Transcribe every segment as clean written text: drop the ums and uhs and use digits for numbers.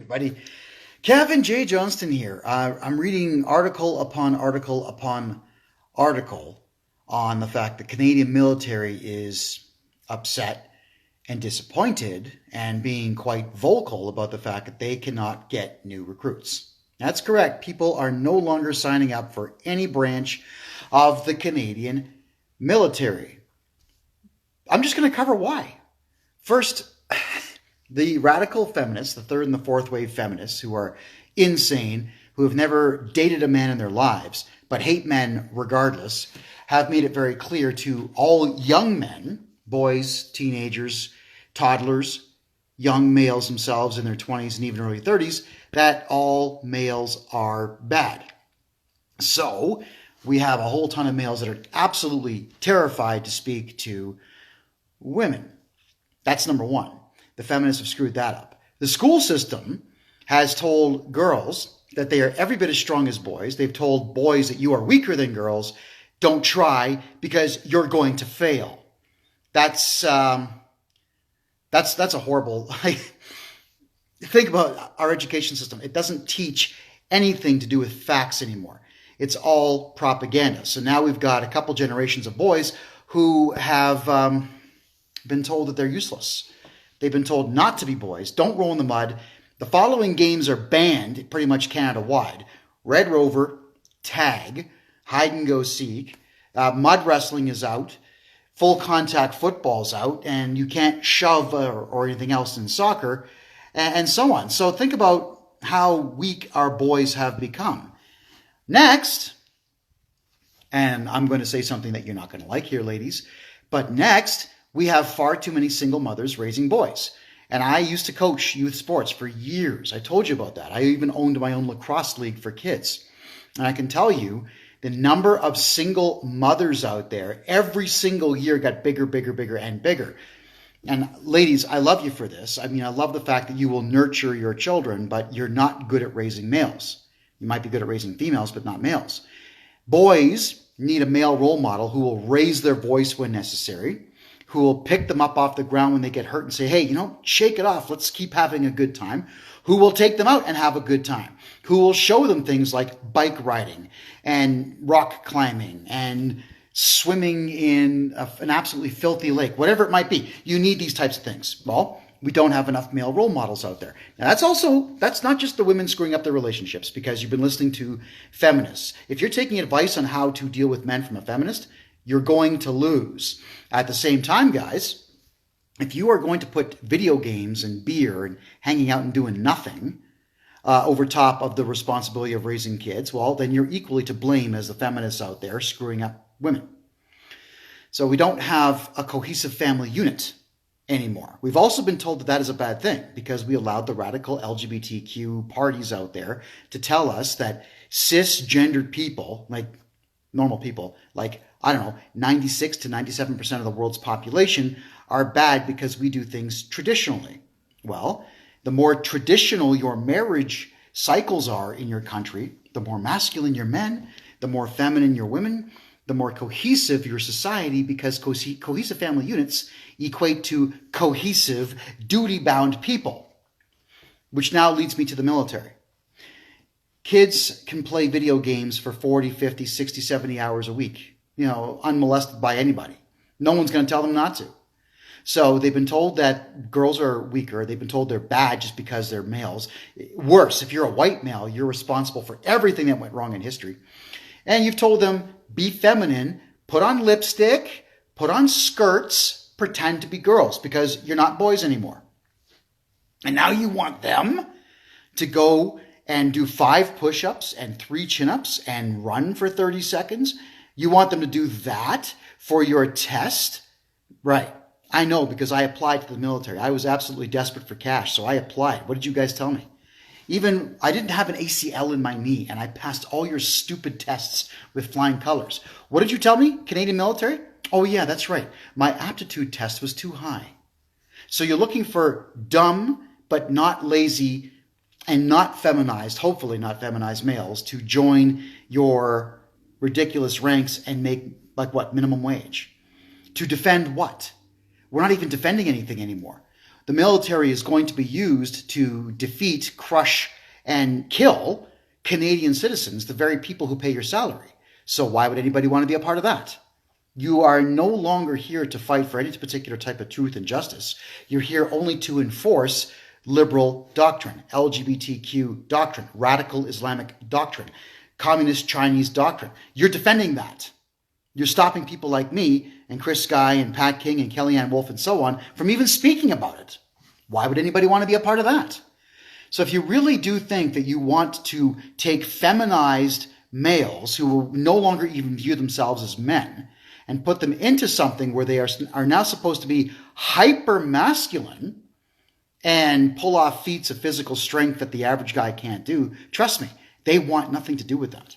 Everybody, Kevin J. Johnston here. I'm reading article upon article upon article on the fact the Canadian military is upset and disappointed and being quite vocal about the fact that they cannot get new recruits. That's correct. People are no longer signing up for any branch of the Canadian military. I'm just going to cover why. First, the radical feminists, the third and the fourth wave feminists who are insane, who have never dated a man in their lives, but hate men regardless, have made it very clear to all young men, boys, teenagers, toddlers, young males themselves in their 20s and even early 30s, that all males are bad. So we have a whole ton of males that are absolutely terrified to speak to women. That's number one. The feminists have screwed that up. The school system has told girls that they are every bit as strong as boys. They've told boys that you are weaker than girls. Don't try because you're going to fail. That's a horrible. Think about our education system. It doesn't teach anything to do with facts anymore. It's all propaganda. So now we've got a couple generations of boys who have been told that they're useless. They've been told not to be boys. Don't roll in the mud. The following games are banned pretty much Canada-wide. Red Rover, tag, hide and go seek, mud wrestling is out, full contact football's out, and you can't shove or anything else in soccer, and so on. So think about how weak our boys have become. Next, and I'm going to say something that you're not going to like here, ladies, but next, we have far too many single mothers raising boys. And I used to coach youth sports for years. I told you about that. I even owned my own lacrosse league for kids. And I can tell you the number of single mothers out there every single year got bigger, bigger, bigger, and bigger. And ladies, I love you for this. I mean, I love the fact that you will nurture your children, but you're not good at raising males. You might be good at raising females, but not males. Boys need a male role model who will raise their voice when necessary, who will pick them up off the ground when they get hurt and say, hey, shake it off. Let's keep having a good time. Who will take them out and have a good time. Who will show them things like bike riding and rock climbing and swimming in an absolutely filthy lake, whatever it might be. You need these types of things. Well, we don't have enough male role models out there. Now, that's not just the women screwing up their relationships because you've been listening to feminists. If you're taking advice on how to deal with men from a feminist, you're going to lose. At the same time, guys, if you are going to put video games and beer and hanging out and doing nothing over top of the responsibility of raising kids, well, then you're equally to blame as the feminists out there screwing up women. So we don't have a cohesive family unit anymore. We've also been told that that is a bad thing because we allowed the radical LGBTQ parties out there to tell us that cisgendered people, like normal people, like 96 to 97% of the world's population are bad because we do things traditionally. Well, the more traditional your marriage cycles are in your country, the more masculine your men, the more feminine your women, the more cohesive your society, because cohesive family units equate to cohesive, duty-bound people, which now leads me to the military. Kids can play video games for 40, 50, 60, 70 hours a week, unmolested by anybody. No one's going to tell them not to. So they've been told that girls are weaker. They've been told they're bad just because they're males. Worse, if you're a white male, you're responsible for everything that went wrong in history. And you've told them, be feminine, put on lipstick, put on skirts, pretend to be girls because you're not boys anymore. And now you want them to go and do 5 push-ups and 3 chin-ups and run for 30 seconds. You want them to do that for your test? Right. I know because I applied to the military. I was absolutely desperate for cash, so I applied. What did you guys tell me? Even I didn't have an ACL in my knee, and I passed all your stupid tests with flying colors. What did you tell me, Canadian military? Oh, yeah, that's right. My aptitude test was too high. So you're looking for dumb but not lazy and not feminized, hopefully not feminized males to join your ridiculous ranks and make, minimum wage. To defend what? We're not even defending anything anymore. The military is going to be used to defeat, crush, and kill Canadian citizens, the very people who pay your salary. So why would anybody want to be a part of that? You are no longer here to fight for any particular type of truth and justice. You're here only to enforce liberal doctrine, LGBTQ doctrine, radical Islamic doctrine, communist Chinese doctrine. You're defending that. You're stopping people like me and Chris Sky and Pat King and Kellyanne Wolf and so on from even speaking about it. Why would anybody want to be a part of that? So if you really do think that you want to take feminized males who will no longer even view themselves as men and put them into something where they are now supposed to be hyper masculine and pull off feats of physical strength that the average guy can't do, trust me, they want nothing to do with that.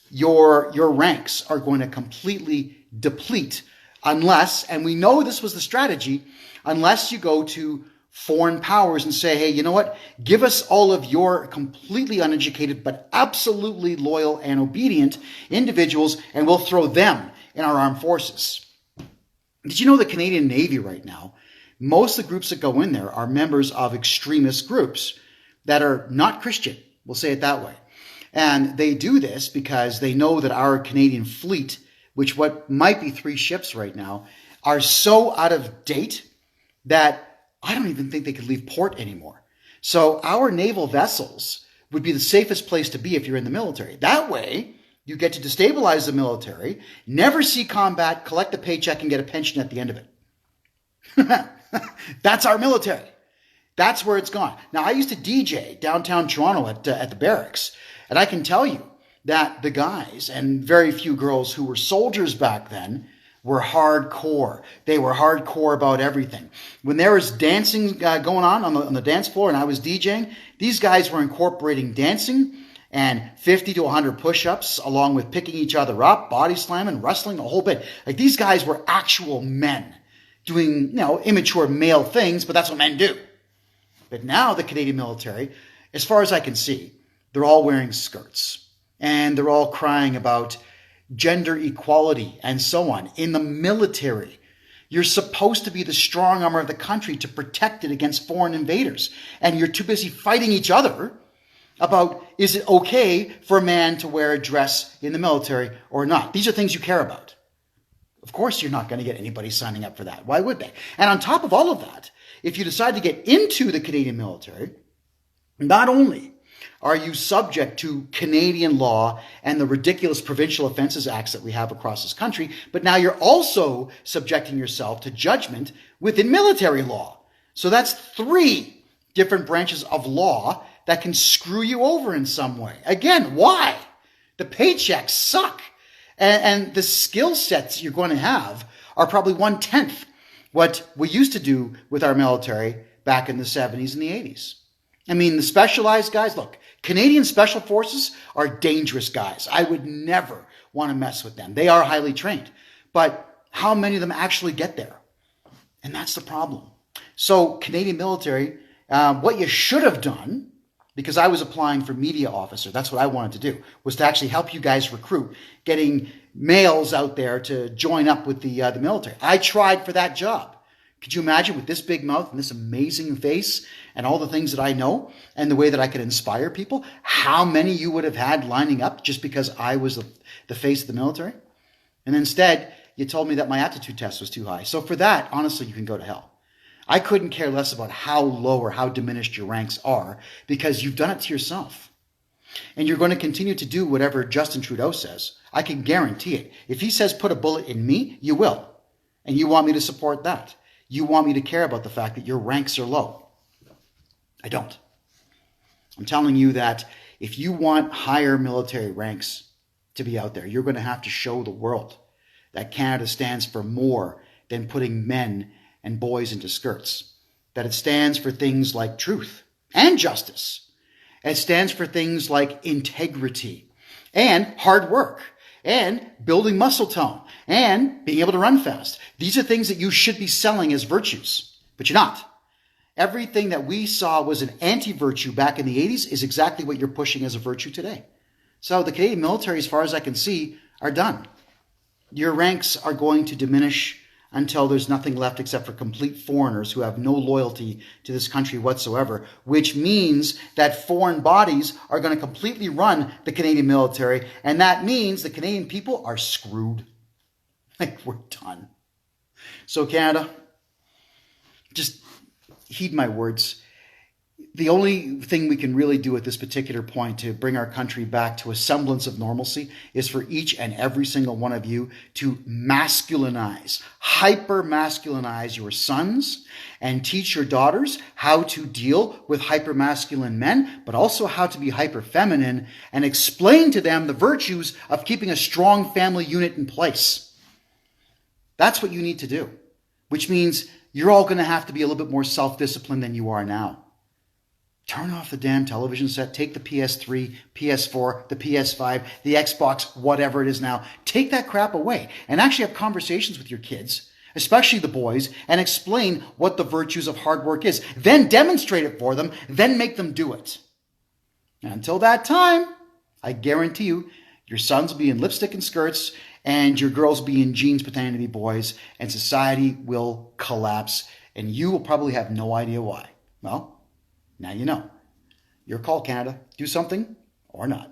Your ranks are going to completely deplete unless, and we know this was the strategy, unless you go to foreign powers and say, hey, you know what? Give us all of your completely uneducated but absolutely loyal and obedient individuals and we'll throw them in our armed forces. Did you know the Canadian Navy right now, most of the groups that go in there are members of extremist groups that are not Christian, we'll say it that way. And they do this because they know that our Canadian fleet, which what might be 3 ships right now, are so out of date that I don't even think they could leave port anymore. So our naval vessels would be the safest place to be if you're in the military. That way, you get to destabilize the military, never see combat, collect a paycheck, and get a pension at the end of it. That's our military. That's where it's gone. Now, I used to DJ downtown Toronto at the barracks, and I can tell you that the guys and very few girls who were soldiers back then were hardcore. They were hardcore about everything. When there was dancing going on the dance floor and I was DJing, these guys were incorporating dancing and 50 to 100 push-ups along with picking each other up, body slamming, wrestling, a whole bit. Like these guys were actual men doing, immature male things, but that's what men do. But now the Canadian military, as far as I can see, they're all wearing skirts and they're all crying about gender equality and so on. In the military, you're supposed to be the strong arm of the country to protect it against foreign invaders. And you're too busy fighting each other about, is it okay for a man to wear a dress in the military or not? These are things you care about. Of course, you're not going to get anybody signing up for that. Why would they? And on top of all of that, if you decide to get into the Canadian military, not only are you subject to Canadian law and the ridiculous Provincial Offences Acts that we have across this country, but now you're also subjecting yourself to judgment within military law. So that's 3 different branches of law that can screw you over in some way. Again, why? The paychecks suck. And the skill sets you're going to have are probably 1/10 what we used to do with our military back in the 70s and the 80s. I mean, the specialized guys, look, Canadian Special Forces are dangerous guys. I would never want to mess with them. They are highly trained. But how many of them actually get there? And that's the problem. So Canadian military, what you should have done, because I was applying for media officer, that's what I wanted to do, was to actually help you guys recruit, getting males out there to join up with the military. I tried for that job. Could you imagine with this big mouth and this amazing face and all the things that I know and the way that I could inspire people, how many you would have had lining up just because I was the face of the military? And instead, you told me that my aptitude test was too high. So for that, honestly, you can go to hell. I couldn't care less about how low or how diminished your ranks are because you've done it to yourself. And you're going to continue to do whatever Justin Trudeau says. I can guarantee it. If he says put a bullet in me, you will. And you want me to support that. You want me to care about the fact that your ranks are low. I don't. I'm telling you that if you want higher military ranks to be out there, you're going to have to show the world that Canada stands for more than putting men and boys into skirts. That it stands for things like truth and justice. It stands for things like integrity and hard work and building muscle tone and being able to run fast. These are things that you should be selling as virtues, but you're not. Everything that we saw was an anti-virtue back in the 80s is exactly what you're pushing as a virtue today. So the Canadian military, as far as I can see, are done. Your ranks are going to diminish until there's nothing left except for complete foreigners who have no loyalty to this country whatsoever, which means that foreign bodies are going to completely run the Canadian military, and that means the Canadian people are screwed. Like, we're done. So Canada, just heed my words. The only thing we can really do at this particular point to bring our country back to a semblance of normalcy is for each and every single one of you to masculinize, hyper-masculinize your sons and teach your daughters how to deal with hyper-masculine men, but also how to be hyper-feminine, and explain to them the virtues of keeping a strong family unit in place. That's what you need to do, which means you're all going to have to be a little bit more self-disciplined than you are now. Turn off the damn television set. Take the PS3, PS4, the PS5, the Xbox, whatever it is now. Take that crap away and actually have conversations with your kids, especially the boys, and explain what the virtues of hard work is. Then demonstrate it for them. Then make them do it. And until that time, I guarantee you, your sons will be in lipstick and skirts and your girls will be in jeans pretending to be boys, and society will collapse, and you will probably have no idea why. Well, now you know. Your call, Canada. Do something or not.